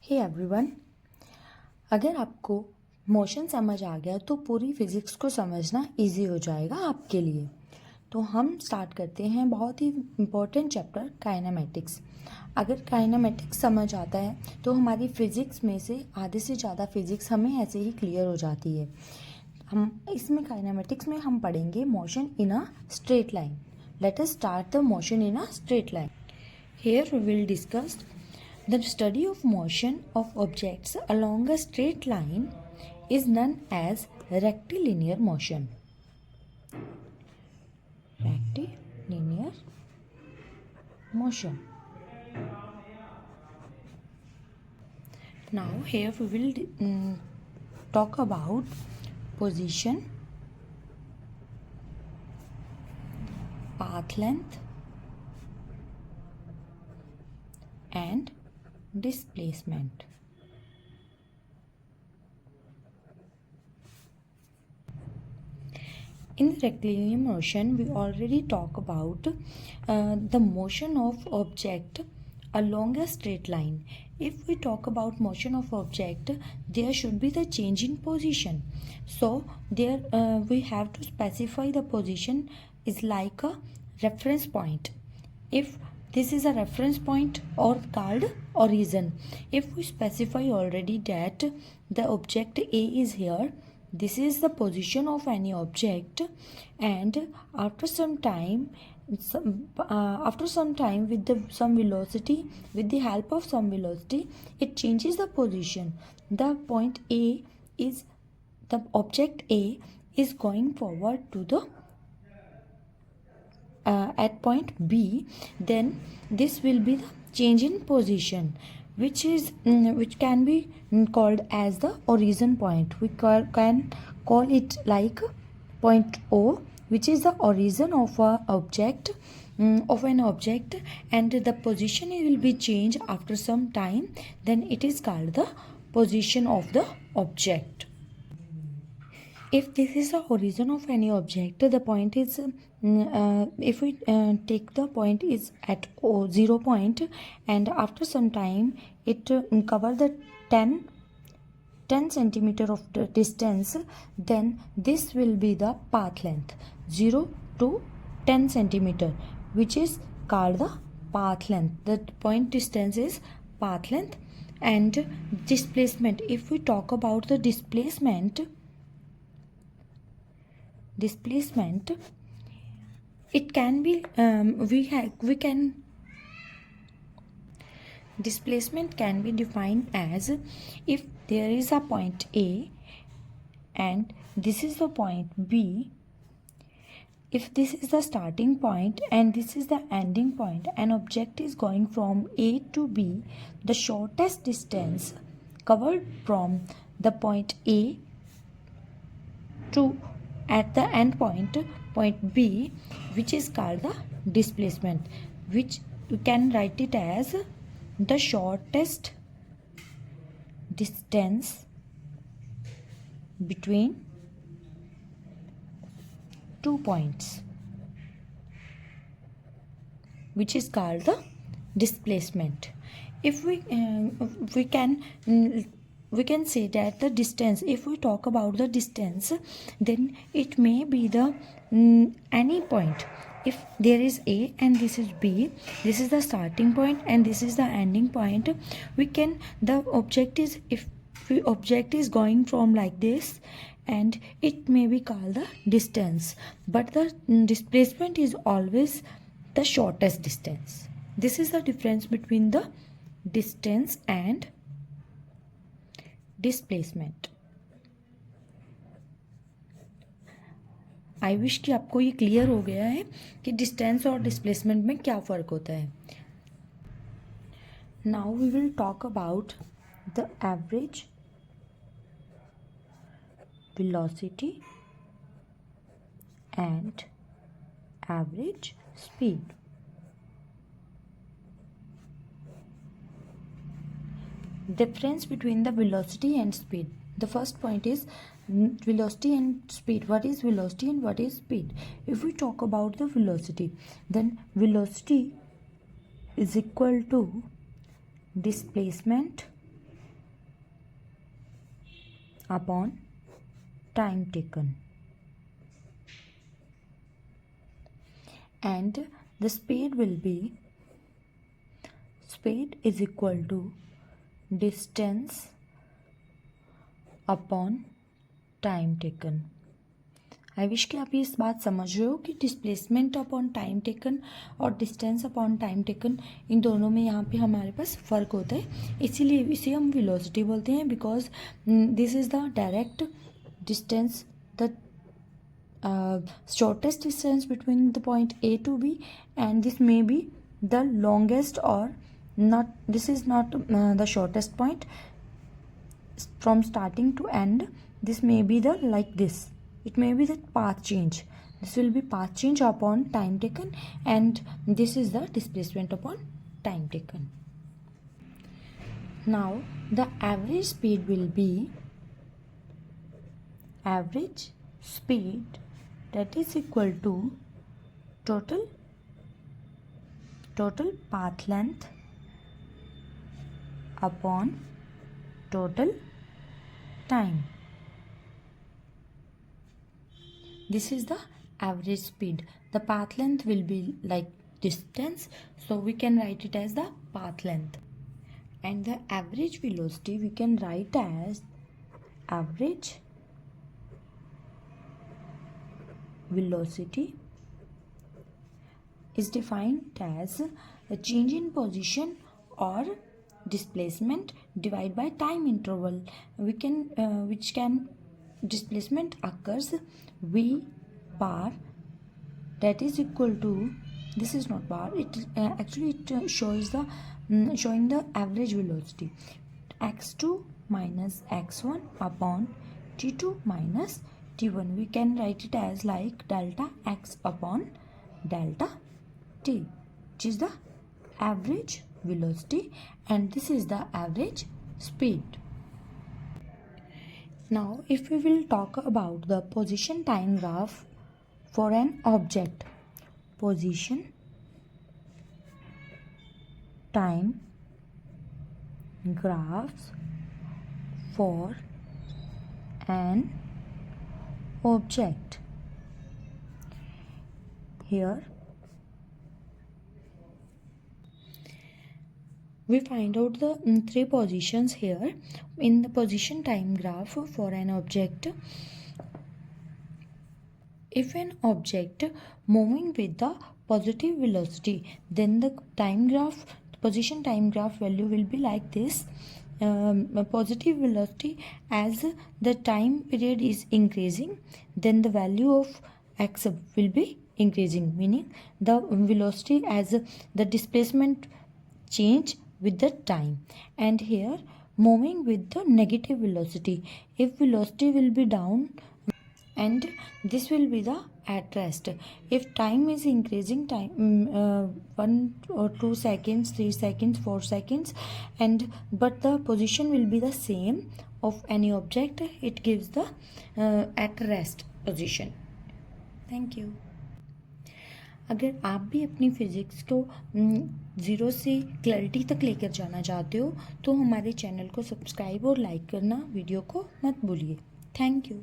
Hey everyone, अगर आपको motion समझ आ गया तो पूरी फिज़िक्स को समझना इजी हो जाएगा आपके लिए। तो हम स्टार्ट करते हैं बहुत ही इम्पोर्टेंट चैप्टर काइनेमेटिक्स। अगर काइनेमेटिक्स समझ आता है तो हमारी फ़िज़िक्स में से आधे से ज़्यादा फ़िज़िक्स हमें ऐसे ही क्लियर हो जाती है। हम इसमें काइनेमेटिक्स में हम पढ़ेंगे motion in a straight line. Let us start the motion in a straight line. Here we will discuss the study of motion of objects along a straight line is known as rectilinear motion. Rectilinear motion. Now here we will talk about position, path length and displacement. In the rectilinear motion, we already talk about the motion of object along a straight line. If we talk about motion of object, there should be the change in position. So there we have to specify the position is like a reference point. If this is a reference point or called origin. If we specify already that the object A is here, this is the position of any object, and after some time with some velocity, with the help of some velocity, it changes the position. The point A is the object A is going forward to the at point B, then this will be the change in position, which can be called as the origin point. We can call it like point O, which is the origin of an object, and the position will be changed after some time. Then it is called the position of the object. If this is the origin of any object, the point is if we take the point is at 0 point, and after some time it cover the 10 centimeter of the distance, then this will be the path length 0 to 10 centimeter, which is called the path length. The point distance is path length. And displacement, if we talk about the displacement, it can be displacement can be defined as, if there is a point A and this is the point B, if this is the starting point and this is the ending point, an object is going from A to B, the shortest distance covered from the point A to at the end point B, which is called the displacement, which you can write it as the shortest distance between 2 points, which is called the displacement. If we can say that the distance, if we talk about the distance, then it may be the any point. If there is A and this is B, this is the starting point and this is the ending point, we can, the object is, if the object is going from like this, and it may be called the distance, but the displacement is always the shortest distance. This is the difference between the distance and displacement. I wish कि आपको ये clear हो गया है कि distance और displacement में क्या फ़र्क होता है. Now we will talk about the average velocity and average speed. Difference between the velocity and speed. The first point is velocity and speed. What is velocity and what is speed? If we talk about the velocity, then velocity is equal to displacement upon time taken, and the speed will be, speed is equal to distance upon time taken. I wish कि आप ये इस बात समझ रहे हो कि displacement upon time taken और डिस्टेंस अपॉन टाइम टेकन, इन दोनों में यहाँ पे हमारे पास फ़र्क होता है, इसीलिए इसे हम वेलोसिटी बोलते हैं, because this is the direct distance, the shortest distance between the point A to B, and this may be the longest or not, this is not the shortest point from starting to end. This may be the like this, it may be the path change, this will be path change upon time taken, and this is the displacement upon time taken. Now the average speed will be average speed, that is equal to total path length upon total time. This is the average speed. The path length will be like distance, so we can write it as the path length, and the average velocity we can write as average velocity is defined as a change in position or displacement divided by time interval. We can which can displacement occurs v bar, that is equal to, this is not bar, it actually it shows the showing the average velocity, x2 minus x1 upon t2 minus t1. We can write it as like delta x upon delta t, which is the average velocity, and this is the average speed. Now if we will talk about the position time graph for an object, position time graphs for an object. Here we find out the three positions here in the position time graph for an object. If an object moving with the positive velocity, then the time graph, position time graph value will be like this. Positive velocity, as the time period is increasing, then the value of x will be increasing, meaning the velocity as the displacement change with the time. And here moving with the negative velocity, if velocity will be down, and this will be the at rest. If time is increasing, time 1 or 2 seconds, 3 seconds, 4 seconds, and but the position will be the same of any object, it gives the at rest position. Thank you. अगर आप भी अपनी physics को zero से clarity तक लेकर जाना चाहते हो तो हमारे चैनल को सब्सक्राइब और लाइक करना वीडियो को मत भूलिए। Thank you.